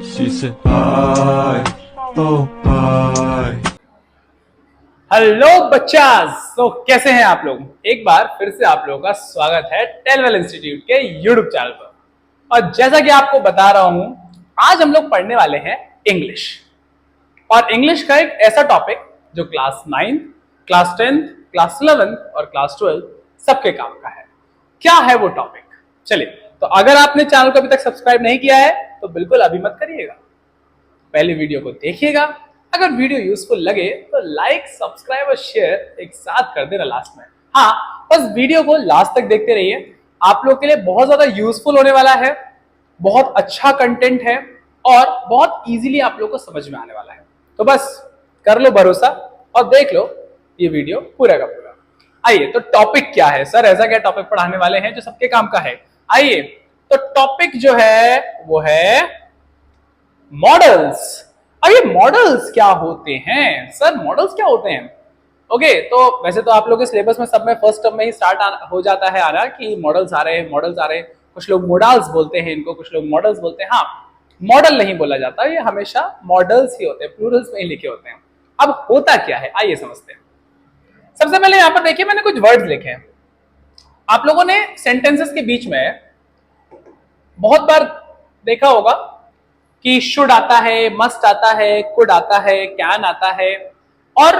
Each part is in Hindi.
She said bye, oh bye. Hello बच्चास, तो कैसे हैं आप लोग। एक बार फिर से आप लोगों का स्वागत है टेलवेल इंस्टीट्यूट के यूट्यूब चैनल पर। और जैसा कि आपको बता रहा हूं, आज हम लोग पढ़ने वाले हैं इंग्लिश। और इंग्लिश का एक ऐसा टॉपिक जो क्लास 9, क्लास 10, क्लास 11 और क्लास 12 सबके काम का है। क्या है वो टॉपिक, चलिए। तो अगर आपने चैनल को अभी तक सब्सक्राइब नहीं किया है तो बिल्कुल अभी मत करिएगा, पहले वीडियो को देखिएगा। अगर वीडियो यूजफुल लगे तो लाइक, सब्सक्राइब और शेयर एक साथ कर देना लास्ट में। हाँ, बस वीडियो को लास्ट तक देखते रहिए, आप लोग के लिए बहुत ज्यादा यूजफुल होने वाला है, बहुत अच्छा कंटेंट है और बहुत इजीली आप लोग को समझ में आने वाला है। तो बस कर लो भरोसा और देख लो ये वीडियो पूरा का पूरा। आइए, तो टॉपिक क्या है सर, ऐसा क्या टॉपिक पढ़ाने वाले हैं जो सबके काम का है। आइए, तो टॉपिक जो है वो है मॉडल्स। अब ये मॉडल्स क्या होते हैं सर, मॉडल्स क्या होते हैं। ओके, तो वैसे तो आप लोग के सिलेबस में सब में फर्स्ट टर्म में ही स्टार्ट हो जाता है आना कि मॉडल्स आ रहे हैं, मॉडल्स आ रहे हैं। कुछ लोग मॉडल्स बोलते हैं इनको, कुछ लोग मॉडल्स बोलते हैं। हाँ, मॉडल नहीं बोला जाता, ये हमेशा मॉडल्स ही होते हैं, प्लूरल्स में ही लिखे होते हैं। अब होता क्या है आइए समझते हैं। सबसे पहले यहाँ पर देखिए, मैंने कुछ वर्ड्स लिखे हैं। आप लोगों ने सेंटेंसेस के बीच में बहुत बार देखा होगा कि शुड आता है, मस्ट आता है, कुड आता है, कैन आता है, और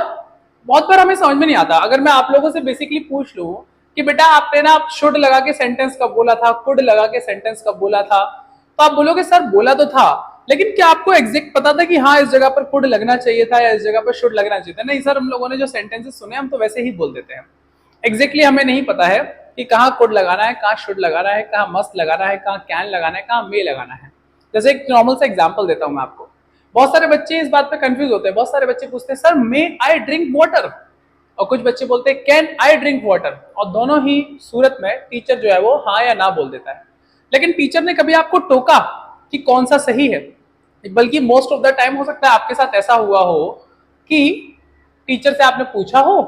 बहुत बार हमें समझ में नहीं आता। अगर मैं आप लोगों से बेसिकली पूछ लूं कि बेटा आपने ना शुड लगा के सेंटेंस कब बोला था, कुड लगा के सेंटेंस कब बोला था, तो आप बोलोगे सर बोला तो था, लेकिन क्या आपको एग्जैक्ट पता था कि हाँ इस जगह पर कुड लगना चाहिए था या इस जगह पर शुड लगना चाहिए था। नहीं सर, हम लोगों ने जो सेंटेंसेस सुने हम तो वैसे ही बोल देते हैं। एग्जैक्टली हमें नहीं पता है कि कहाँ कुड लगाना है, कहाँ शुड लगाना है, कहाँ मस्ट लगाना है, कहाँ कैन लगाना है, कहाँ मे लगाना है। जैसे एक नॉर्मल सा एग्जांपल देता हूं मैं आपको। बहुत सारे बच्चे इस बात पे कंफ्यूज होते हैं। बहुत सारे बच्चे पूछते हैं sir may I drink water, और कुछ बच्चे बोलते हैं कैन आई ड्रिंक वाटर, और दोनों ही सूरत में टीचर जो है वो हाँ या ना बोल देता है। लेकिन टीचर ने कभी आपको टोका कि कौन सा सही है। बल्कि मोस्ट ऑफ द टाइम हो सकता है आपके साथ ऐसा हुआ हो कि टीचर से आपने पूछा हो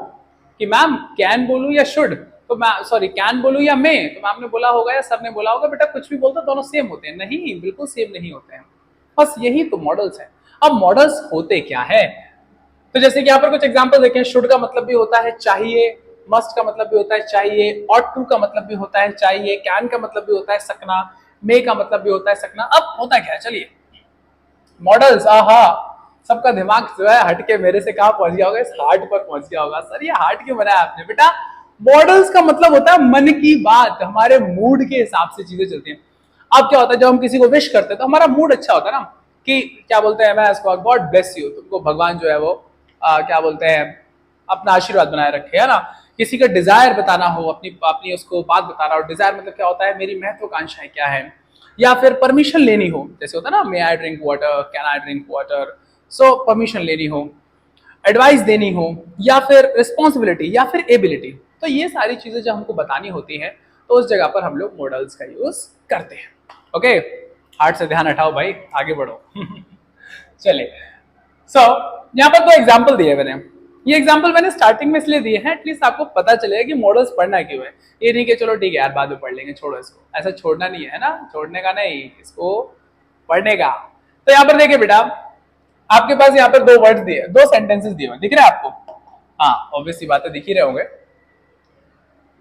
कि मैम कैन बोलूं या शुड, तो मैं सॉरी कैन बोलूं या मे, तो मैम ने बोला होगा या सर ने बोला होगा बेटा कुछ भी बोलता दोनों सेम होते हैं। नहीं, बिल्कुल सेम नहीं होते हैं। बस यही तो मॉडल्स है। अब मॉडल्स होते क्या है, तो जैसे कि यहाँ पर कुछ एग्जांपल देखें। शुड का मतलब भी होता है चाहिए, मस्ट का मतलब भी होता है चाहिए, ऑट टू का मतलब भी होता है चाहिए, कैन का मतलब भी होता है सकना, मे का मतलब भी होता है सकना। अब होता क्या है, चलिए मॉडल्स। आहा, सबका दिमाग जो है हटके मेरे से कहां पहुंच गया होगा, इस हार्ट पर पहुंच गया होगा। सर ये हार्ट क्यों बनाया आपने। बेटा मॉडल्स का मतलब होता है मन की बात, हमारे मूड के हिसाब से चीजें चलती हैं। अब क्या होता है, जब हम किसी को विश करते हैं तो हमारा मूड अच्छा होता है ना, कि क्या बोलते हैं, मैं इसको गॉड ब्लेस यू, तुमको भगवान जो है वो क्या बोलते हैं अपना आशीर्वाद बनाए रखे, है ना। किसी का डिजायर बताना हो, अपनी अपनी उसको बात बताना हो। डिजायर मतलब क्या होता है, मेरी महत्वाकांक्षाएं क्या है, या फिर परमिशन लेनी हो, जैसे होता है ना may I drink water, can I drink water, so permission लेनी हो, एडवाइस देनी हो, या फिर रिस्पॉन्सिबिलिटी या फिर एबिलिटी। तो ये सारी चीजें जब हमको बतानी होती हैं तो उस जगह पर हम लोग मॉडल्स का यूज करते हैं। ओके, हार्ट से ध्यान हटाओ भाई, आगे बढ़ो। चलिए, सो यहाँ पर दो एग्जाम्पल दिए मैंने। ये एग्जाम्पल मैंने स्टार्टिंग में इसलिए दिए हैं एटलीस्ट आपको पता चलेगा कि मॉडल्स पढ़ना क्यों है। ये नहीं कि चलो ठीक है यार बाद में पढ़ लेंगे, छोड़ो इसको, ऐसा छोड़ना नहीं है ना, छोड़ने का नहीं, इसको पढ़ने का। तो यहाँ पर देखिए बेटा, आपके पास यहाँ पर दो वर्ड्स दिए, दो सेंटेंसेस दिए हुए दिख रहे हैं आपको। हाँ, ऑब्वियसली बातें दिख ही रहे होंगे।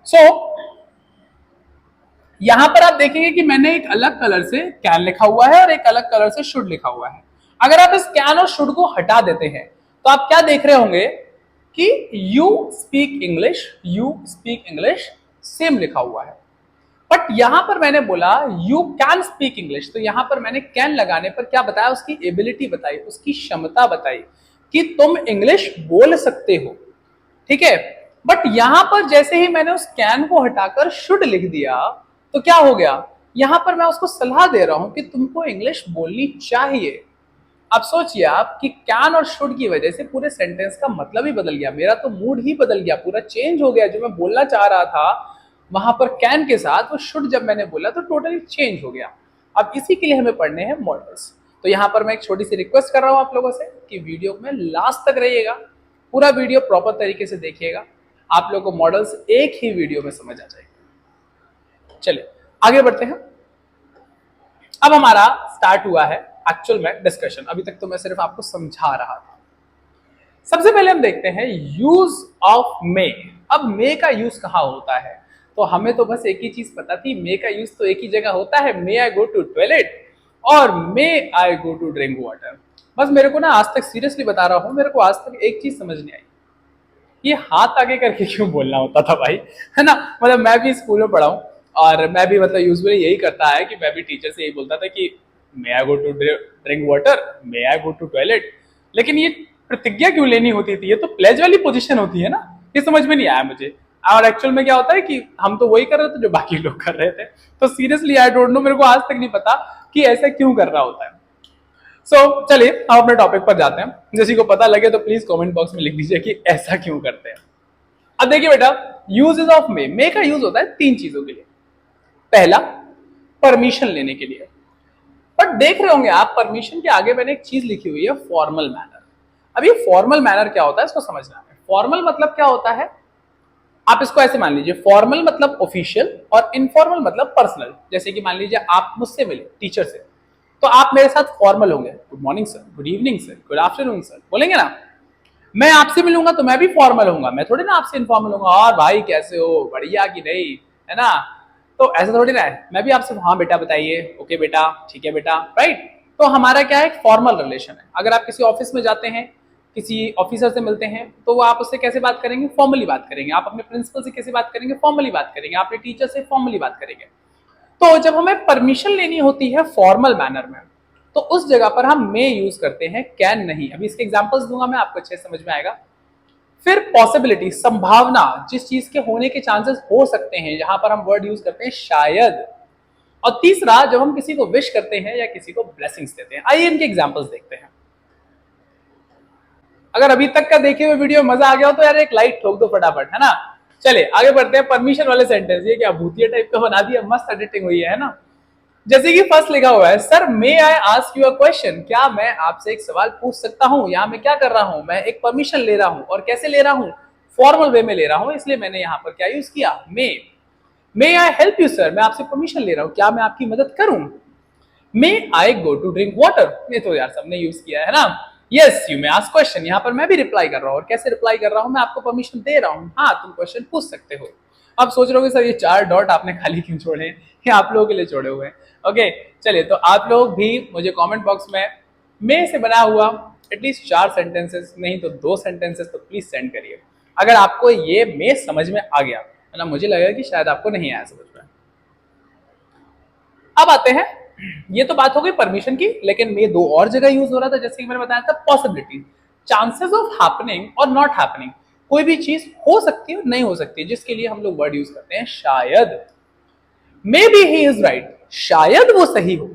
सो यहां पर आप देखेंगे कि मैंने एक अलग कलर से कैन लिखा हुआ है और एक अलग कलर से शुड लिखा हुआ है। अगर आप इस कैन और शुड को हटा देते हैं तो आप क्या देख रहे होंगे कि you speak English, you speak English same लिखा हुआ है। बट यहां पर मैंने बोला यू कैन स्पीक इंग्लिश, तो यहां पर मैंने कैन लगाने पर क्या बताया, उसकी एबिलिटी बताई, उसकी क्षमता बताई कि तुम इंग्लिश बोल सकते हो। ठीक है, बट यहां पर जैसे ही मैंने उस कैन को हटाकर शुड लिख दिया तो क्या हो गया, यहां पर मैं उसको सलाह दे रहा हूं कि तुमको इंग्लिश बोलनी चाहिए। अब सोचिए आप कि कैन और शुड की वजह से पूरे सेंटेंस का मतलब ही बदल गया, मेरा तो मूड ही बदल गया, पूरा चेंज हो गया। जो मैं बोलना चाह रहा था वहां पर कैन के साथ वो शुड जब मैंने बोला तो टोटली चेंज हो गया। अब इसी के लिए हमें पढ़ने हैं मॉडल्स। तो यहाँ पर मैं एक छोटी सी रिक्वेस्ट कर रहा हूं आप लोगों से कि वीडियो में लास्ट तक रहिएगा, पूरा वीडियो प्रॉपर तरीके से देखिएगा, आप लोगों को मॉडल्स एक ही वीडियो में समझ आ जाएगा। चलिए आगे बढ़ते हैं। अब हमारा स्टार्ट हुआ है एक्चुअल में डिस्कशन। अभी तक तो मैं सिर्फ आपको समझा रहा था। सबसे पहले हम देखते हैं यूज ऑफ मे। अब मे का यूज कहाँ होता है? तो हमें तो बस एक ही चीज पता थी, मे का यूज तो एक ही जगह होता है, मे आई गो टू टॉयलेट और मे I go to drink water. बस मेरे को ना आज तक सीरियसली बता रहा हूँ, मेरे को आज तक एक चीज समझ नहीं आई, ये हाथ आगे करके क्यों बोलना होता था भाई, है ना। मतलब मैं भी स्कूल में पढ़ा हूँ और मैं भी मतलब यूजुअली यही करता है कि मैं भी टीचर से यही बोलता था कि may I go to drink water, may I go to toilet. लेकिन ये प्रतिज्ञा क्यों लेनी होती थी? ये तो प्लेज वाली पोजीशन होती है ना। ये समझ में नहीं आया मुझे। और एक्चुअल में क्या होता है कि हम तो वही कर रहे थे जो बाकी लोग कर रहे थे। तो सीरियसली आई डोंट नो, मेरे को आज तक नहीं पता कि ऐसा क्यों कर रहा होता है। सो चलिए हम अपने टॉपिक पर जाते हैं। किसी को पता लगे तो प्लीज कमेंट बॉक्स में लिख दीजिए कि ऐसा क्यों करते हैं। अब देखिए बेटा, यूजेस ऑफ मे। मे का यूज होता है 3 चीजों के लिए। पहला, परमिशन लेने के लिए। बट देख रहे होंगे आप, परमिशन के आगे मैंने एक चीज लिखी हुई है, फॉर्मल मैनर। अब ये फॉर्मल मैनर क्या होता है इसको समझना है। फॉर्मल मतलब क्या होता है, आप इसको ऐसे मान लीजिए, फॉर्मल मतलब ऑफिशियल और इनफॉर्मल मतलब पर्सनल। जैसे कि मान लीजिए आप मुझसे मिले टीचर से, तो आप मेरे साथ फॉर्मल होंगे, good morning sir, good evening sir, good afternoon sir बोलेंगे ना। मैं आपसे मिलूंगा तो मैं भी फॉर्मल होऊंगा, मैं थोड़ी ना आपसे इनफॉर्मल होऊंगा, और भाई कैसे हो, बढ़िया कि नहीं, है ना। तो ऐसा थोड़ी ना है, मैं भी आपसे हाँ बेटा बताइए, ओके बेटा, ठीक है बेटा, राइट। तो हमारा क्या है, एक फॉर्मल रिलेशन है। अगर आप किसी ऑफिस में जाते हैं, किसी ऑफिसर से मिलते हैं, तो वो आप उससे कैसे बात करेंगे, फॉर्मली बात करेंगे। आप अपने प्रिंसिपल से कैसे बात करेंगे, फॉर्मली बात करेंगे। आप अपने टीचर से फॉर्मली बात करेंगे। तो जब हमें परमिशन लेनी होती है फॉर्मल मैनर में, तो उस जगह पर हम मे यूज करते हैं, कैन नहीं। अभी इसके एग्जांपल्स दूंगा मैं, आपको अच्छे समझ में आएगा। फिर पॉसिबिलिटी, संभावना, जिस चीज के होने के चांसेस हो सकते हैं, यहां पर हम वर्ड यूज करते हैं शायद। और तीसरा, जब हम किसी को विश करते हैं या किसी को ब्लेसिंग्स देते हैं। आइए इनके एग्जांपल्स देखते हैं। अगर अभी तक का देखे हुए वीडियो मजा आ गया हो तो यार एक लाइक ठोक दो फटाफट, है ना। चलिए आगे बढ़ते हैं। परमिशन वाले सेंटेंस, ये क्या भूतिया टाइप का बना दिया, मस्त एडिटिंग हुई है ना। जैसे कि फर्स्ट लिखा हुआ है, sir may I ask you a question, क्या मैं आपसे एक सवाल पूछ सकता हूं। यहाँ मैं क्या कर रहा हूं, मैं एक परमिशन ले रहा हूं। और कैसे ले रहा हूं, फॉर्मल वे में ले रहा हूं, इसलिए मैंने यहाँ पर क्या यूज किया, मे आई हेल्प यू सर, मैं आपसे परमिशन ले रहा हूं, क्या मैं आपकी मदद करूं। मे I go to drink water, ये तो यार सबने यूज किया है ना। Yes you may ask question, यहाँ पर मैं भी रिप्लाई कर रहा हूँ। और कैसे रिप्लाई कर रहा हूँ, मैं आपको परमिशन दे रहा हूँ, हाँ तुम क्वेश्चन पूछ सकते हो। अब सोच रहे हो सर ये 4 डॉट आपने खाली क्यों छोड़े हैं, ये आप लोगों के लिए छोड़े हुए हैं। ओके चलिए, तो आप लोग भी मुझे कमेंट बॉक्स में मे से बना हुआ एटलीस्ट 4 सेंटेंसेस, नहीं तो 2 सेंटेंसेस तो प्लीज सेंड करिए, अगर आपको ये मे समझ में आ गया। मतलब मुझे लगेगा कि शायद आपको नहीं आया समझ में। अब आते हैं, ये तो बात हो गई परमिशन की, लेकिन मे 2 और जगह यूज हो रहा था। जैसे कि मैंने बताया था, पॉसिबिलिटी, चांसेस ऑफ हैपनिंग और नॉट हैपनिंग। कोई भी चीज हो सकती है, नहीं हो सकती है, जिसके लिए हम लोग वर्ड यूज करते हैं शायद। May be he is right, शायद वो सही हो,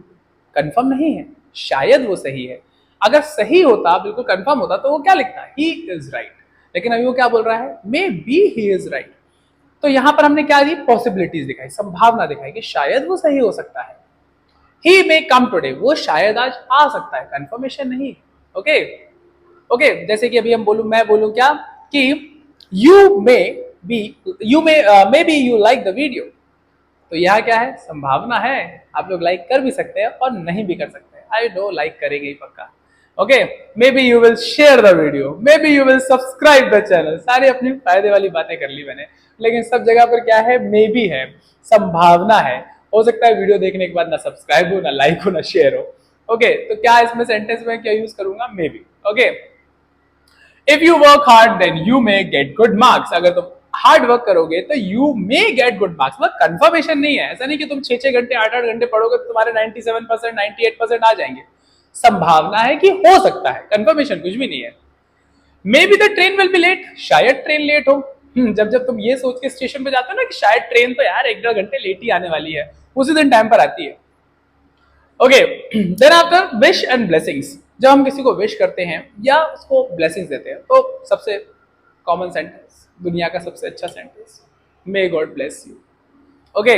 कंफर्म नहीं है, शायद वो सही है। अगर सही होता, बिल्कुल कंफर्म होता, तो वो क्या लिखता, ही इज राइट। लेकिन अभी वो क्या बोल रहा है, may be he is right. तो यहां पर हमने क्या दी, पॉसिबिलिटीज दिखाई, संभावना दिखाई कि शायद वो सही हो सकता है। ही मे कम टुडे, वो शायद आज आ सकता है, कंफर्मेशन नहीं। ओके ओके, जैसे कि अभी हम बोलूं, मैं बोलूं क्या कि you may be, you may be you like the video. तो यह क्या है, संभावना है, आप लोग लाइक कर भी सकते हैं और नहीं भी कर सकते हैं। आई नो लाइक करेंगे ही पक्का। Okay, may be you will share the video, may be you will subscribe the channel. सारी अपनी फायदे वाली बातें कर ली मैंने, लेकिन सब जगह पर क्या है, मे बी है, संभावना है। हो सकता है वीडियो देखने के बाद ना सब्सक्राइब हो, ना लाइक हो, ना शेयर हो। ओके, तो क्या इसमें सेंटेंस में क्या यूज करूंगा, maybe. Okay, if you work hard then you may get good marks, अगर तुम हार्ड वर्क करोगे तो you may get good marks. मतलब कंफर्मेशन नहीं है, ऐसा नहीं कि तुम 6-6 घंटे 8-8 घंटे पढ़ोगे तो तुम्हारे 97%, 98% आ जाएंगे। संभावना है कि हो सकता है, कंफर्मेशन कुछ भी नहीं है। Maybe the train will be late, शायद ट्रेन लेट हो। जब जब तुम ये सोच के स्टेशन पे जाते हो ना कि शायद ट्रेन तो यार 1-1.5 घंटे लेट ही आने वाली है, उसी दिन टाइम पर आती है। Okay, then after wish and blessings, जब हम किसी को विश करते हैं या उसको ब्लेसिंग्स देते हैं, तो सबसे कॉमन सेंटेंस, दुनिया का सबसे अच्छा sentence, may God bless you. Okay,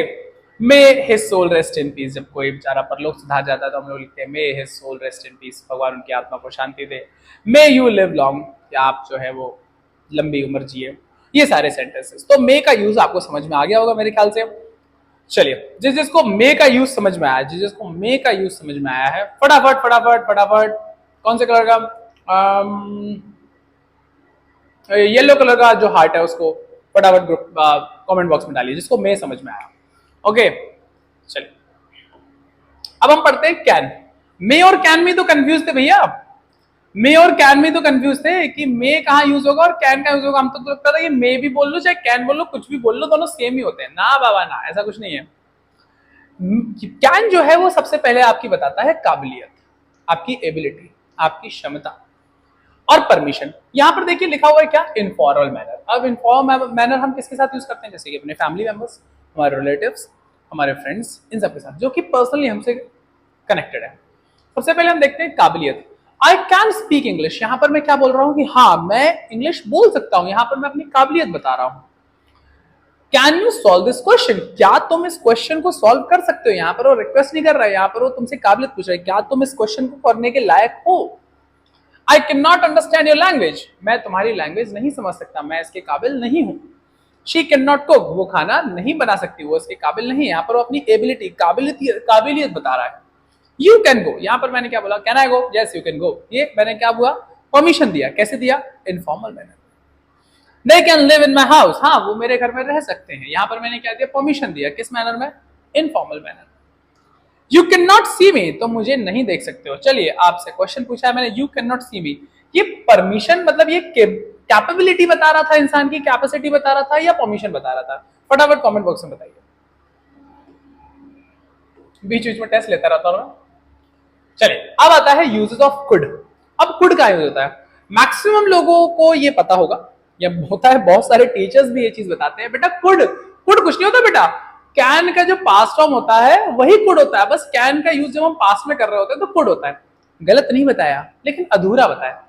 may his soul rest in peace. जब कोई बेचारा परलोक सुधार जाता है तो हम लोग लिखते हैं may his soul rest in peace, भगवान उनकी आत्मा को शांति दे। मे यू लिव लॉन्ग, कि आप जो है वो लंबी उम्र जिए। ये सारे सेंटेंसेस, तो मे का यूज आपको समझ में आ गया होगा मेरे ख्याल से। चलिए, जिस जिसको मे का यूज समझ में आया, जिस जिसको मे का यूज समझ में आया है, फटाफट फटाफट फटाफट कौन से कलर का येलो कलर का जो हार्ट है उसको फटाफट ग्रुप कमेंट बॉक्स में डालिए जिसको मे समझ में आया। ओके, चलिए अब हम पढ़ते हैं कैन। मे और कैन में तो कंफ्यूज थे भैया, मे और कैन में तो कंफ्यूज थे कि मे कहाँ यूज होगा और कैन कहाँ यूज होगा। हम तो लगता था कि मे भी बोल लो चाहे कैन बोल लो, कुछ भी बोल लो, दोनों सेम ही होते हैं। ना बाबा ना, ऐसा कुछ नहीं है। कैन जो है वो सबसे पहले आपकी बताता है काबिलियत, आपकी एबिलिटी, आपकी क्षमता और परमिशन। यहां पर देखिए लिखा हुआ है क्या, इनफॉर्मल मैनर। अब इनफॉर्मल मैनर हम किसके साथ यूज करते हैं, जैसे कि अपने फैमिली मेंबर्स, हमारे रिलेटिव्स, हमारे फ्रेंड्स, इन सब के साथ जो कि पर्सनली हमसे कनेक्टेड है। सबसे पहले हम देखते हैं काबिलियत। आई कैन स्पीक इंग्लिश, यहां पर मैं क्या बोल रहा हूं कि हाँ मैं इंग्लिश बोल सकता हूं, यहां पर मैं अपनी काबिलियत बता रहा हूं। Can you solve this question, क्या तुम इस क्वेश्चन को सॉल्व कर सकते हो। यहां पर वो रिक्वेस्ट नहीं कर रहा है, यहां पर वो तुमसे काबिलियत पूछ रहा है, क्या तुम इस क्वेश्चन को करने के लायक हो। I can not understand your language, मैं तुम्हारी लैंग्वेज नहीं समझ सकता, मैं इसके काबिल नहीं हूं। शी कैन नॉट कुक, वो खाना नहीं बना सकती, वो इसके काबिल नहीं है। यहाँ पर वो अपनी एबिलिटी, काबिलियत बता रहा है। यू कैन गो, यहाँ पर मैंने क्या बोला, can I go, yes you can go, ये मैंने क्या हुआ, परमिशन दिया। कैसे दिया, informal manner. They can live in my house, हाँ वो मेरे घर में रह सकते हैं। यहाँ पर मैंने क्या दिया, परमिशन दिया। किस मैनर में, informal manner. You can not see me, तो मुझे नहीं देख सकते हो। चलिए आपसे क्वेश्चन पूछा है मैंने, यू कैन नॉट सी मी, ये परमिशन मतलब ये कैपेबिलिटी बता रहा था, इंसान की कैपेसिटी बता रहा था या परमिशन बता रहा था। फटाफट कमेंट बॉक्स में बताइए, बीच बीच में टेस्ट लेता रहता हूं। चलिए अब आता है यूजेस ऑफ कुड। अब कुड का यूज होता है, मैक्सिमम लोगों को ये पता होगा, या होता है, बहुत सारे टीचर्स भी ये चीज बताते हैं, बेटा कुड कुड कुछ नहीं होता बेटा, कैन का जो पास्ट फॉर्म होता है वही कुड होता है। बस कैन का यूज जब हम पास्ट में कर रहे होते हैं तो कुड होता है। गलत नहीं बताया, लेकिन अधूरा बताया।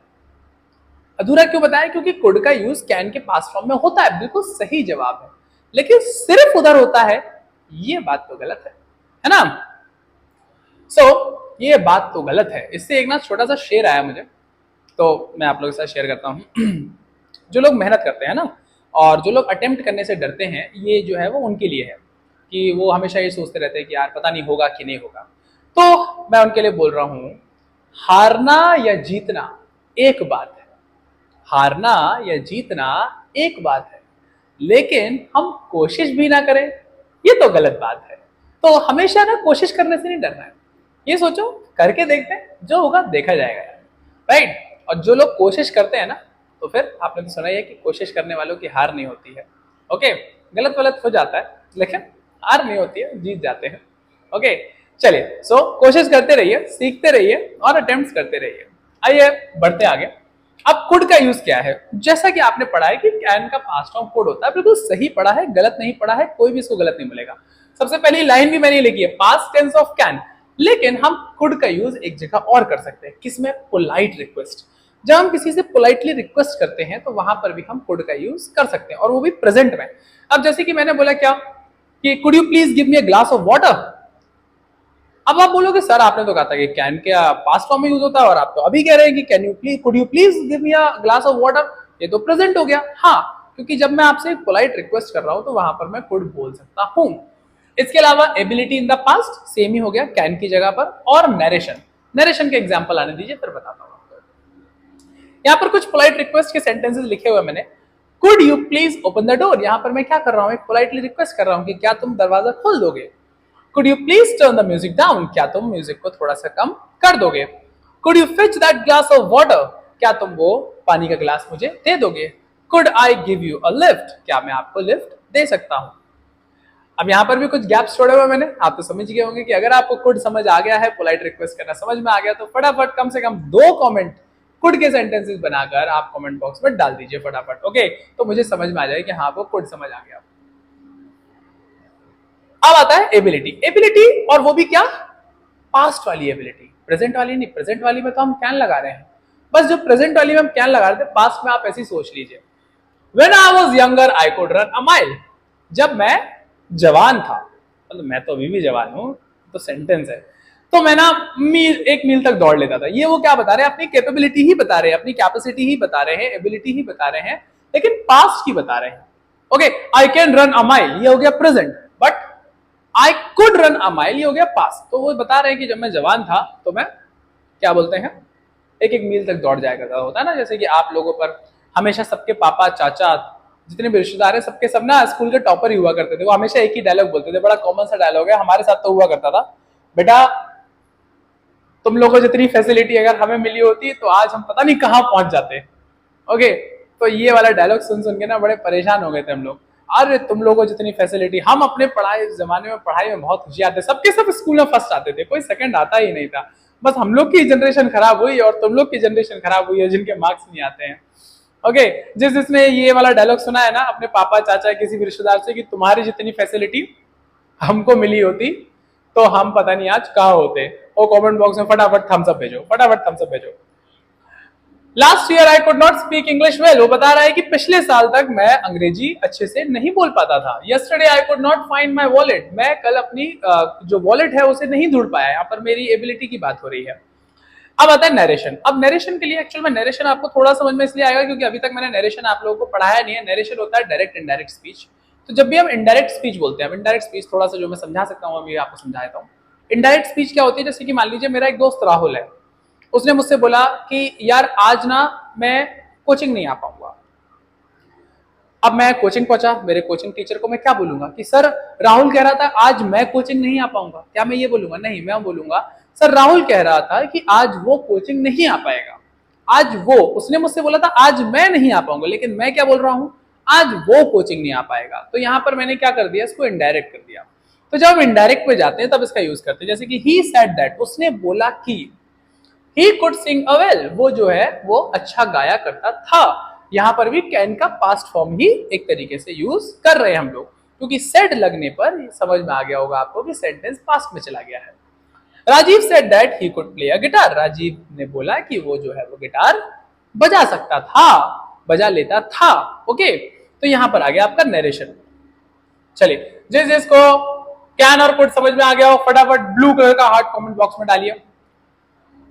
अधूरा क्यों बताया, क्योंकि कुड का यूज कैन के पास्ट फॉर्म में होता है, बिल्कुल सही जवाब है, लेकिन सिर्फ उधर होता है, ये बात तो गलत है ना। ये बात तो गलत है। इससे एक ना छोटा सा शेर आया मुझे, तो मैं आप लोगों के साथ शेयर करता हूं। जो लोग मेहनत करते हैं ना, और जो लोग अटेम्प्ट करने से डरते हैं, ये जो है वो उनके लिए है कि वो हमेशा ये सोचते रहते हैं कि यार पता नहीं होगा कि नहीं होगा। तो मैं उनके लिए बोल रहा हूं, हारना या जीतना एक बात है, हारना या जीतना एक बात है, लेकिन हम कोशिश भी ना करें ये तो गलत बात है। तो हमेशा ना कोशिश करने से नहीं डरना है, ये सोचो करके देखते हैं, जो होगा देखा जाएगा यार, राइट। और जो लोग कोशिश करते हैं ना, तो फिर आपने तो सुना ही है कि कोशिश करने वालों की हार नहीं होती है। ओके, गलत गलत हो जाता है, लेकिन हार नहीं होती है, जीत जाते हैं। ओके चलिए, कोशिश करते रहिए, सीखते रहिए और अटेम्प्ट्स करते रहिए। आइए बढ़ते आगे। अब कुड का यूज क्या है, जैसा कि आपने पढ़ा है कि कैन का पास्ट फॉर्म कुड होता है, बिल्कुल सही पढ़ा है, गलत नहीं पढ़ा है, कोई भी इसको गलत नहीं मिलेगा। सबसे पहली लाइन भी मैंने लिखी है, पास्ट टेंस ऑफ कैन, लेकिन हम कुड का यूज एक जगह और कर सकते हैं, किसमें, पोलाइट रिक्वेस्ट। जब हम किसी से पोलाइटली रिक्वेस्ट करते हैं तो वहां पर भी हम कुड का यूज कर सकते हैं, और वो भी प्रेजेंट में। अब जैसे कि मैंने बोला क्या कि could you please give me a glass of water. अब आप बोलोगे सर आपने तो कहा था कि कैन क्या पास्ट फॉर्म में यूज होता है, और आप तो अभी कह रहे हैं कि can you please, could you please give me a glass of water, ये तो प्रेजेंट हो गया। हाँ, क्योंकि जब मैं आपसे पोलाइट रिक्वेस्ट कर रहा हूं तो वहां पर मैं कुड बोल सकता हूं। इसके अलावा ability in the past same ही हो गया कैन की जगह पर, और नरेशन, नरेशन के एग्जांपल आने दीजिए फिर बताता हूं आपको। यहां पर कुछ पोलाइट रिक्वेस्ट के सेंटेंसेस लिखे हुए मैंने। Could you please open the door, यहां पर मैं क्या कर रहा हूं, एक पोलाइटली रिक्वेस्ट कर रहा हूं कि क्या तुम दरवाजा खोल दोगे। Could you please turn the music down, क्या तुम म्यूजिक को थोड़ा सा कम कर दोगे। Could you Fitch that glass of water, क्या तुम वो पानी का ग्लास मुझे दे दोगे। Could I give you a lift, क्या मैं आपको लिफ्ट दे सकता हूं। अब यहां पर भी कुछ गैप्स छोड़े हुए मैंने, आप तो समझ गए होंगे कि अगर आपको कुड समझ आ गया है, पोलाइट रिक्वेस्ट करना समझ में आ गया, तो फटाफट कम से कम 2 कमेंट कुड के सेंटेंसेस बनाकर आप कमेंट बॉक्स में डाल दीजिए फटाफट। ओके, तो मुझे समझ में आ जाए कि हाँ आपको कुड समझ आ गया। अब आता है एबिलिटी। एबिलिटी, और वो भी क्या, पास्ट वाली एबिलिटी, प्रेजेंट वाली नहीं। प्रेजेंट वाली में तो हम कैन लगा रहे हैं, बस जो प्रेजेंट वाली में हम कैन लगा रहे थे, पास्ट में आप ऐसे ही सोच लीजिए। When I was younger, I could run a mile. जब मैं जवान था, मतलब मैं तो अभी भी जवान हूं, तो सेंटेंस है, तो मैं ना एक मील तक दौड़ लेता था। ये वो क्या बता रहे हैं, अपनी कैपेबिलिटी ही बता रहे हैं, अपनी कैपेसिटी ही बता रहे हैं, एबिलिटी ही बता रहे हैं, लेकिन पास्ट की बता रहे हैं। Okay, I can run a mile, ये हो गया present, but I could run a mile, ये हो गया पास। तो वो बता रहे हैं कि जब मैं जवान था तो मैं क्या बोलते हैं एक एक मील तक दौड़ जाया करता होता है ना, जैसे कि आप लोगों पर हमेशा सबके पापा चाचा जितने भी रिश्तेदार हैं सबके सब ना स्कूल के टॉपर ही हुआ करते थे, वो हमेशा एक ही डायलॉग बोलते थे, बड़ा कॉमन सा डायलॉग है, हमारे साथ तो हुआ करता था, बेटा तुम लोगों को जितनी फैसिलिटी अगर हमें मिली होती तो आज हम पता नहीं कहाँ पहुंच जाते। ओके, तो ये वाला डायलॉग सुन सुन के ना बड़े परेशान हो गए थे हम लोग। अरे तुम लोगों को जितनी फैसिलिटी, हम अपने पढ़ाई जमाने में पढ़ाई में बहुत होशियार थे, सबके सब स्कूल में फर्स्ट आते थे, कोई सेकंड आता ही नहीं था। बस हम लोग की जनरेशन खराब हुई और तुम लोग की जनरेशन खराब हुई है जिनके मार्क्स नहीं आते हैं। ओके, जिसने ये वाला डायलॉग सुना है ना अपने पापा चाचा किसी भी रिश्तेदार से कि तुम्हारी जितनी फैसिलिटी हमको मिली होती तो हम पता नहीं आज कहाँ होते, वो कमेंट बॉक्स में फटाफट थम्स अप भेजो, फटाफट थम्स अप भेजो। Last year I could not speak English well, वो बता रहा है कि पिछले साल तक मैं अंग्रेजी अच्छे से नहीं बोल पाता था। Yesterday I could not find my wallet, मैं कल अपनी जो वॉलेट है उसे नहीं ढूंढ पाया। यहाँ पर मेरी एबिलिटी की बात हो रही है। अब आता है नरेशन। अब नरेशन के लिए एक्चुअल में नरेशन आपको थोड़ा समझ में इसलिए आएगा क्योंकि अभी तक मैंने नरेशन आप लोगों को पढ़ाया नहीं है। नरेशन होता है डायरेक्ट इनडायरेक्ट स्पीच। तो जब भी हम इनडायरेक्ट स्पीच बोलते हैं, इनडायरेक्ट स्पीच थोड़ा सा जो मैं समझा सकता हूँ अभी आपको समझा देता हूँ। इनडायरेक्ट स्पीच क्या होती है, जैसे कि मान लीजिए मेरा एक दोस्त राहुल है, उसने मुझसे बोला कि यार आज ना मैं कोचिंग नहीं आ पाऊंगा। अब मैं कोचिंग पहुंचा, मेरे कोचिंग टीचर को मैं क्या बोलूंगा कि सर राहुल कह रहा था आज मैं कोचिंग नहीं आ पाऊंगा, क्या मैं ये बोलूंगा? नहीं, मैं बोलूंगा सर राहुल कह रहा था कि आज वो कोचिंग नहीं आ पाएगा। आज वो, उसने मुझसे बोला था आज मैं नहीं आ पाऊंगा, लेकिन मैं क्या बोल रहा हूं, आज वो कोचिंग नहीं आ पाएगा। तो यहां पर मैंने क्या कर दिया, इसको इनडायरेक्ट कर दिया। तो जब हम इनडायरेक्ट पे जाते हैं तब इसका यूज करते हैं, जैसे कि ही सेड दैट, उसने बोला कि he could sing a well, वो जो है वो अच्छा गाया करता था। यहां पर भी कैन का पास्ट फॉर्म ही एक तरीके से यूज कर रहे हैं हम लोग, क्योंकि सेड लगने पर समझ में आ गया होगा आपको कि सेंटेंस पास्ट में चला गया है। Rajiv said that he could play a guitar, Rajiv ने बोला कि वो जो है वो गिटार बजा सकता था, बजा लेता था। ओके, तो यहां पर आ गया आपका नरेशन। चलिए, जिसको कैन और कुड समझ में आ गया हो फटाफट ब्लू कलर का हार्ट कमेंट बॉक्स में डालिए।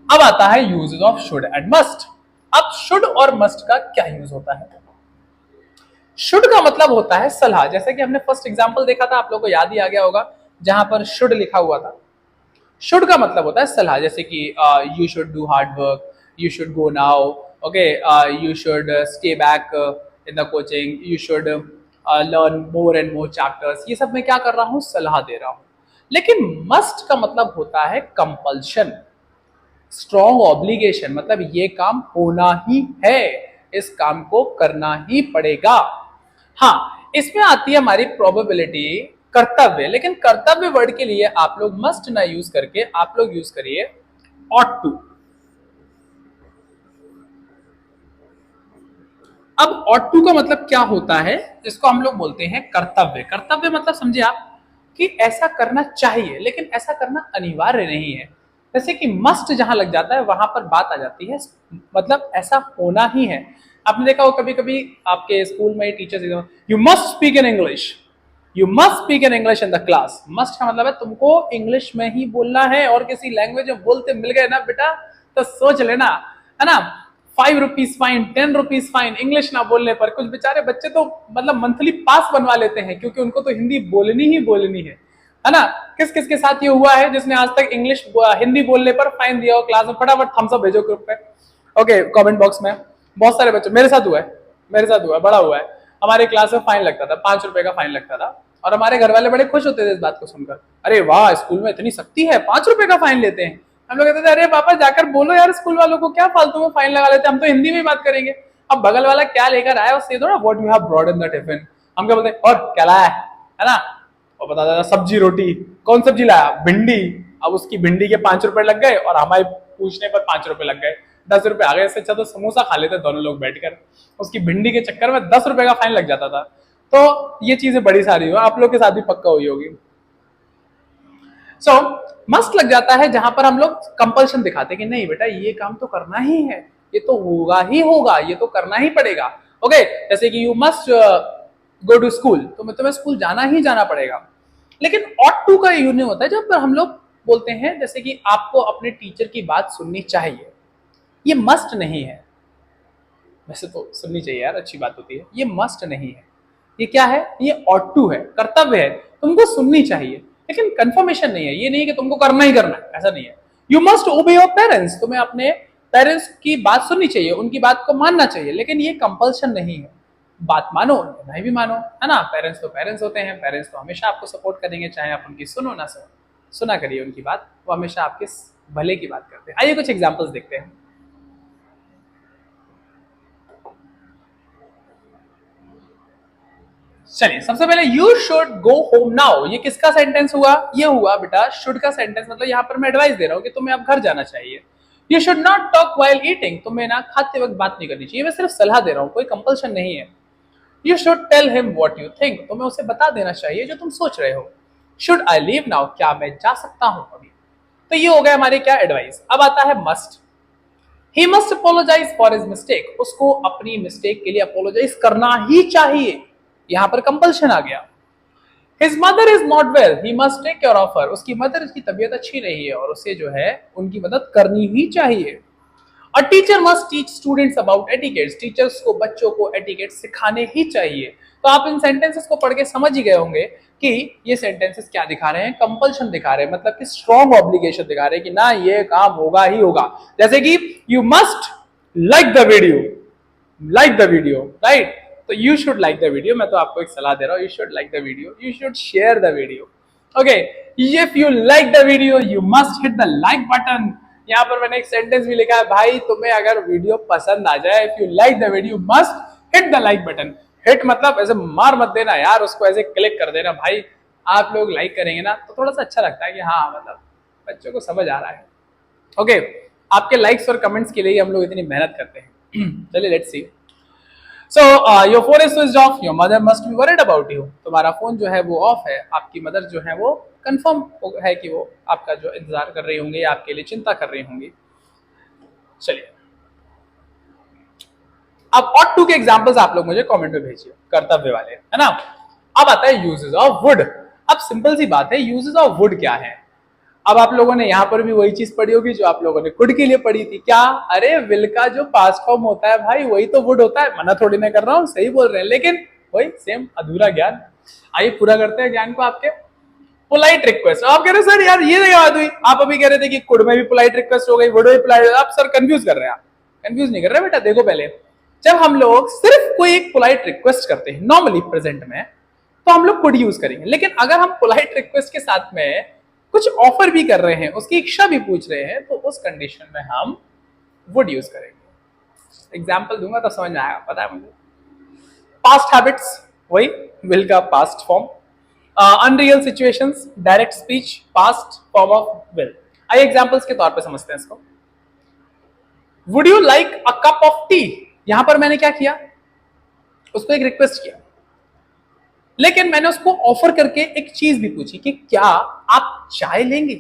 अब आता है uses of should and must. अब शुड और मस्ट का क्या यूज होता है? शुड का मतलब होता है सलाह, जैसे कि हमने फर्स्ट एग्जांपल देखा था, आप लोगों को याद ही आ गया होगा, जहां पर शुड लिखा हुआ था। शुड का मतलब होता है सलाह, जैसे कि you should do hard work, you should go now, okay, you should stay back in the coaching, you should learn more and more chapters. ये सब मैं क्या कर रहा हूं, सलाह दे रहा हूं। लेकिन मस्ट का मतलब होता है कंपल्शन, स्ट्रॉन्ग ऑब्लिगेशन, मतलब ये काम होना ही है, इस काम को करना ही पड़ेगा। हाँ, इसमें आती है हमारी प्रोबेबिलिटी, कर्तव्य। लेकिन कर्तव्य वर्ड के लिए आप लोग मस्ट ना यूज करके आप लोग यूज करिए ऑट टू। अब ऑट टू का मतलब क्या होता है, इसको हम लोग बोलते हैं कर्तव्य। कर्तव्य मतलब समझे आप कि ऐसा करना चाहिए लेकिन ऐसा करना अनिवार्य नहीं है। जैसे कि मस्ट जहां लग जाता है वहां पर बात आ जाती है, मतलब ऐसा होना ही है। आपने देखा हो कभी कभी आपके स्कूल में teachers, you must speak in English, you must speak in English in the class. Must का मतलब है तुमको इंग्लिश में ही बोलना है, और किसी लैंग्वेज में बोलते मिल गए ना बेटा तो सोच लेना, है ना, 5 rupees fine, 10 rupees fine English ना बोलने पर। कुछ बेचारे बच्चे तो मतलब मंथली पास बनवा लेते हैं क्योंकि उनको तो हिंदी बोलनी ही बोलनी है ना। किस किस के साथ ये हुआ है जिसने आज तक इंग्लिश हिंदी बोलने पर फाइन दिया हो क्लास में? फटाफट थम्स अप भेजो ग्रुप पे, ओके, कमेंट बॉक्स में। बहुत सारे बच्चे, मेरे साथ हुआ है, मेरे साथ हुआ है, बड़ा हुआ है। हमारे क्लास में फाइन लगता था, 5 रुपए का फाइन लगता था, और हमारे घर वाले बड़े खुश होते थे इस बात को सुनकर, अरे वाह स्कूल में इतनी सख्ती है, 5 रुपए का फाइन लेते हैं। हम लोग कहते थे अरे पापा जाकर बोलो यार स्कूल वालों को, क्या फालतू में फाइन लगा लेते हैं, हम तो हिंदी में बात करेंगे। अब बगल वाला क्या लेकर आया उससे थोड़ा, what you have brought in the tiffin, हम क्या बोलते हैं, और क्या लाया है ना, और बता देता सब्जी रोटी। कौन सब्जी लाया? भिंडी। अब उसकी भिंडी के 5 रुपए लग गए और हमारे पूछने पर 5 रुपए लग गए, 10 रुपए आ गए। इससे अच्छा तो समोसा खा लेते दोनों लोग बैठकर, उसकी भिंडी के चक्कर में 10 रुपए का फाइन लग जाता था। तो ये चीजें बड़ी सारी हो, आप लोग के साथ भी पक्का हुई होगी। सो मस्ट लग जाता है जहां पर हम लोग कंपल्शन दिखाते हैं कि नहीं बेटा ये काम तो करना ही है, ये तो होगा ही होगा, ये तो करना ही पड़ेगा। ओके, जैसे कि you must go to school, तो तुम्हें स्कूल जाना ही जाना पड़ेगा। लेकिन ऑट टू का यूज होता है जब हम लोग बोलते हैं जैसे कि आपको अपने टीचर की बात सुननी चाहिए, ये मस्ट नहीं है। वैसे तो सुननी चाहिए यार, अच्छी बात होती है, ये मस्ट नहीं है। ये क्या है? ये ऑट टू है, कर्तव्य है, तुमको सुननी चाहिए। लेकिन कंफर्मेशन नहीं है, ये नहीं है कि तुमको करना ही करना है, ऐसा नहीं है। यू मस्ट ओबे योर पेरेंट्स, तुम्हें अपने पेरेंट्स की बात सुननी चाहिए, उनकी बात को मानना चाहिए, लेकिन ये कंपल्शन नहीं है। बात मानो नहीं भी मानो, है ना, पेरेंट्स तो पेरेंट्स होते हैं, पेरेंट्स तो हमेशा आपको सपोर्ट करेंगे, चाहे आप उनकी सुनो ना सुनो, सुना करिए उनकी बात, वो हमेशा आपके भले की बात करते हैं। आइए कुछ एग्जांपल्स देखते हैं। चलिए सबसे पहले you should go home now, ये किसका सेंटेंस हुआ? ये हुआ बेटा शुड का सेंटेंस, मतलब यहाँ पर मैं एडवाइस दे रहा हूँ कि तुम्हें अब घर जाना चाहिए। You should not talk while eating, तुम्हें ना खाते वक्त बात नहीं करनी चाहिए, मैं सिर्फ सलाह दे रहा हूँ, कोई कंपल्शन नहीं है। You should tell him what you think, तुम्हें उसे बता देना चाहिए जो तुम सोच रहे हो। शुड आई लीव नाउ, क्या मैं जा सकता हूं अभी? तो ये हो गया हमारे क्या एडवाइस। अब आता है must. He must apologise for his mistake, उसको अपनी मिस्टेक के लिए अपोलोजाइज करना ही चाहिए, यहां पर कंपल्शन आ गया। His mother is not well, he must take care of her, उसकी मदर की तबीयत अच्छी नहीं है और उसे जो है उनकी मदद करनी ही चाहिए। A teacher must teach students about etiquettes, teachers को बच्चों को एटिकेट सिखाने ही चाहिए। तो आप इन सेंटेंसेस को पढ़ के समझ ही गए होंगे कि ये सेंटेंसेस क्या दिखा रहे हैं, कंपल्शन दिखा रहे हैं, मतलब कि स्ट्रॉन्ग ऑब्लिगेशन दिखा रहे हैं कि ना ये काम होगा ही होगा। जैसे कि you must like the video, like the video, right? तो you should like the video, मैं तो आपको एक सलाह दे रहा हूं, you should like the video, you should share the video. Okay, if you like the video you must hit the like button. यहाँ पर मैंने एक सेंटेंस भी लिखा है, भाई तुम्हें अगर वीडियो पसंद आ जाए, if you like the video must hit the like button. Hit मतलब ऐसे मार मत देना यार, उसको ऐसे क्लिक कर देना। भाई आप लोग लाइक करेंगे ना तो थोड़ा सा अच्छा लगता है कि हाँ मतलब बच्चों को समझ आ रहा है। ओके, आपके लाइक्स और कमेंट्स के लिए हम लोग इतनी मेहनत करते हैं। चलिए let's see. So your phone is switched off, your mother must be worried about you, तुम्हारा फोन जो है वो ऑफ है, आपकी मदर जो है वो कंफर्म है कि वो आपका जो इंतजार कर रही होंगी, आपके लिए चिंता कर रही होंगी। चलिए अब और टू के एग्जांपल्स आप लोग मुझे कमेंट में भेजिए, कर्तव्य वाले, है ना। अब आता है यूजेस ऑफ वुड। अब सिंपल सी बात है, यूजेस ऑफ वुड क्या है? अब आप लोगों ने यहाँ पर भी वही चीज पढ़ी होगी जो आप लोगों ने कुड के लिए पढ़ी थी। क्या? अरे विल का जो पास्ट फॉर्म होता है भाई वही तो वुड होता है, मना थोड़ी ना कर रहा हूँ, सही बोल रहे हैं, लेकिन वही सेम अधूरा ज्ञान। आइए पूरा करते हैं ज्ञान को आपके। पोलाइट रिक्वेस्ट, आप कह रहे सर यार ये बात हुई, आप अभी कह रहे थे कि कुड में भी पोलाइट रिक्वेस्ट हो गई, वुड में पोलाइट, आप सर कंफ्यूज कर रहे हैं। आप कंफ्यूज नहीं कर रहे बेटा, देखो पहले जब हम लोग सिर्फ कोई एक पोलाइट रिक्वेस्ट करते हैं नॉर्मली प्रेजेंट में, तो हम लोग कुड यूज करेंगे, लेकिन अगर हम पोलाइट रिक्वेस्ट के साथ में कुछ ऑफर भी कर रहे हैं, उसकी इच्छा भी पूछ रहे हैं, तो उस कंडीशन में हम वुड यूज करेंगे। एग्जाम्पल दूंगा तो समझ में आएगा, पता है मुझे। पास्ट हैबिट्स, वही विल का past form. Unreal situations, direct speech, past form of will. आइए एग्जाम्पल्स के तौर पे समझते हैं इसको। Would you like a cup of T, यहां पर मैंने क्या किया, उसको एक रिक्वेस्ट किया, लेकिन मैंने उसको ऑफर करके एक चीज भी पूछी कि क्या आप चाय लेंगे।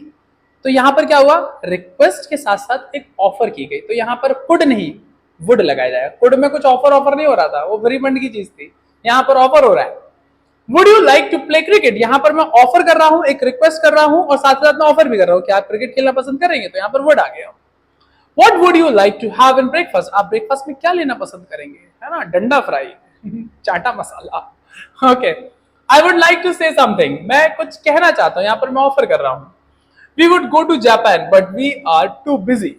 तो यहां पर क्या हुआ, रिक्वेस्ट के साथ साथ एक ऑफर की गई, तो यहां पर कुड नहीं वुड लगाया जाएगा। कुड में कुछ ऑफर नहीं हो रहा था, वो फ्री फंड की चीज थी, यहां पर ऑफर हो रहा है। Would you like to play cricket, यहां पर मैं ऑफर कर रहा हूं, एक रिक्वेस्ट कर रहा हूं और साथ साथ में ऑफर भी कर रहा हूं कि आप क्रिकेट खेलना पसंद करेंगे, तो यहां पर वुड आ गया। What would you like to have in breakfast, आप ब्रेकफास्ट में क्या लेना पसंद करेंगे, है ना, डंडा फ्राई, चाटा masala. Okay, I would like to say something, मैं कुछ कहना चाहता हूं, यहां पर मैं ऑफर कर रहा हूं। We would go to Japan but we are too busy,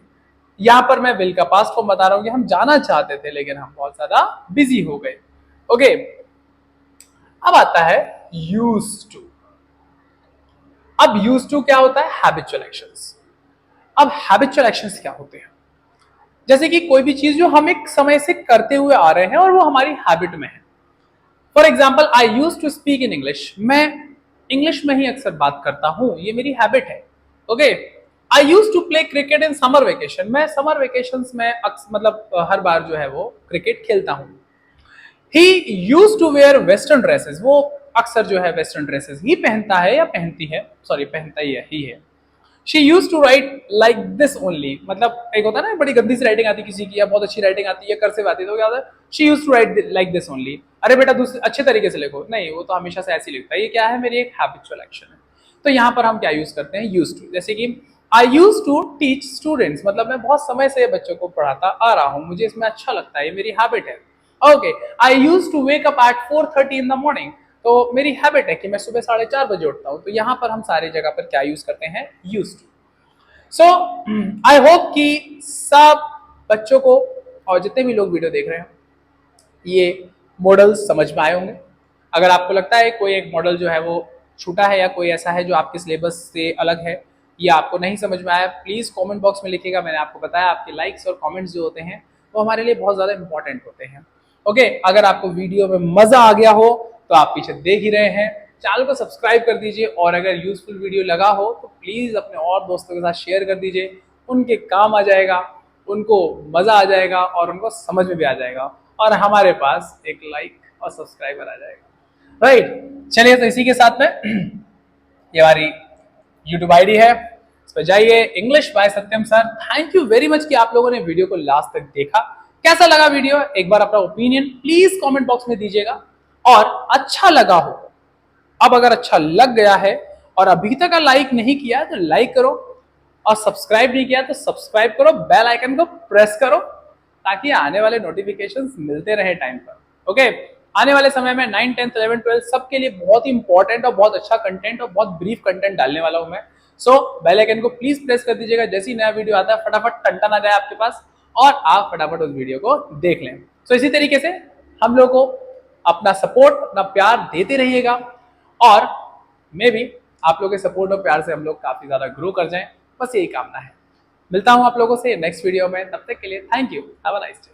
यहां पर मैं विल का पास्ट फॉर्म बता रहा हूं कि हम जाना चाहते थे लेकिन हम बहुत ज्यादा बिजी हो गए। ओके, अब आता है यूज्ड टू। अब यूज्ड टू क्या होता है, हैबिचुअल एक्शंस। अब हैबिचुअल एक्शंस क्या होते हैं, जैसे कि कोई भी चीज जो हम एक समय से करते हुए आ रहे हैं और वो हमारी हैबिट में है। For example, I use to speak in English, मैं इंग्लिश में ही अक्सर बात करता हूं, ये मेरी हैबिट है। Okay, I use to play cricket in summer vacation, मैं समर वेकेशन में मतलब हर बार जो है वो क्रिकेट खेलता हूं। He use to wear western dresses, वो अक्सर जो है वेस्टर्न ड्रेसेस ही पहनता है या पहनती है, सॉरी पहनता ही है। She used to write like this only, मतलब एक होता है ना बड़ी गंदी सी राइटिंग आती किसी की या बहुत अच्छी राइटिंग आती है, कर्सिव आती है, तो क्या होता है, she used to write like this only। अरे बेटा दूसरे अच्छे तरीके से लिखो, नहीं वो तो हमेशा से ऐसे लिखता है, ये क्या है, मेरी एक हैबिचुअल एक्शन है। तो यहाँ पर हम क्या यूज करते हैं, यूज टू। जैसे कि I use to teach students, मतलब मैं बहुत समय से बच्चों को पढ़ाता आ रहा हूँ, मुझे इसमें अच्छा लगता है, ये मेरी हैबिट है। Okay, I use to wake up at 4:30 in the morning, तो मेरी हैबिट है कि मैं सुबह 4:30 बजे उठता हूँ। तो यहाँ पर हम सारी जगह पर क्या यूज करते हैं, used to. So I hope कि सब बच्चों को और जितने भी लोग वीडियो देख रहे हैं ये मॉडल्स समझ में आए होंगे। अगर आपको लगता है कोई एक मॉडल जो है वो छूटा है या कोई ऐसा है जो आपके सिलेबस से अलग है या आपको नहीं समझ में आया, प्लीज कमेंट बॉक्स में लिखिएगा। मैंने आपको बताया आपके लाइक्स और कमेंट्स जो होते हैं वो हमारे लिए बहुत ज्यादा इंपॉर्टेंट होते हैं। ओके, अगर आपको वीडियो में मजा आ गया हो तो आप पीछे देख ही रहे हैं, चैनल को सब्सक्राइब कर दीजिए और अगर यूजफुल वीडियो लगा हो तो प्लीज अपने और दोस्तों के साथ शेयर कर दीजिए। उनके काम आ जाएगा, उनको मजा आ जाएगा और उनको समझ में भी आ जाएगा और हमारे पास एक लाइक और सब्सक्राइबर आ जाएगा। राइट, चलिए तो इसी के साथ में ये हमारी यूट्यूब आईडी है, इस पर जाइए, English by Satyam sir. Thank you very much कि आप लोगों ने वीडियो को लास्ट तक देखा। कैसा लगा वीडियो, एक बार अपना ओपिनियन प्लीज कमेंट बॉक्स में दीजिएगा। और अच्छा लगा हो, अब अगर अच्छा लग गया है और अभी तक लाइक नहीं किया तो लाइक करो और सब्सक्राइब नहीं किया तो सब्सक्राइब करो, बेल आइकन को प्रेस करो ताकि आने वाले नोटिफिकेशंस मिलते रहे टाइम पर। ओके, आने वाले समय में 9, 10, 11, 12 सबके लिए बहुत ही इंपॉर्टेंट और बहुत अच्छा कंटेंट और बहुत ब्रीफ कंटेंट डालने वाला हूं मैं। सो बेल आइकन को प्लीज प्रेस कर दीजिएगा, जैसे ही नया वीडियो आता है फटाफट टंटन आ जाए आपके पास और आप फटाफट उस वीडियो को देख लें। सो इसी तरीके से हम लोग को अपना सपोर्ट, अपना प्यार देते रहिएगा और मे भी आप लोगों के सपोर्ट और प्यार से हम लोग काफी ज्यादा ग्रो कर जाएं, बस यही कामना है। मिलता हूं आप लोगों से नेक्स्ट वीडियो में, तब तक के लिए thank you, have a nice day.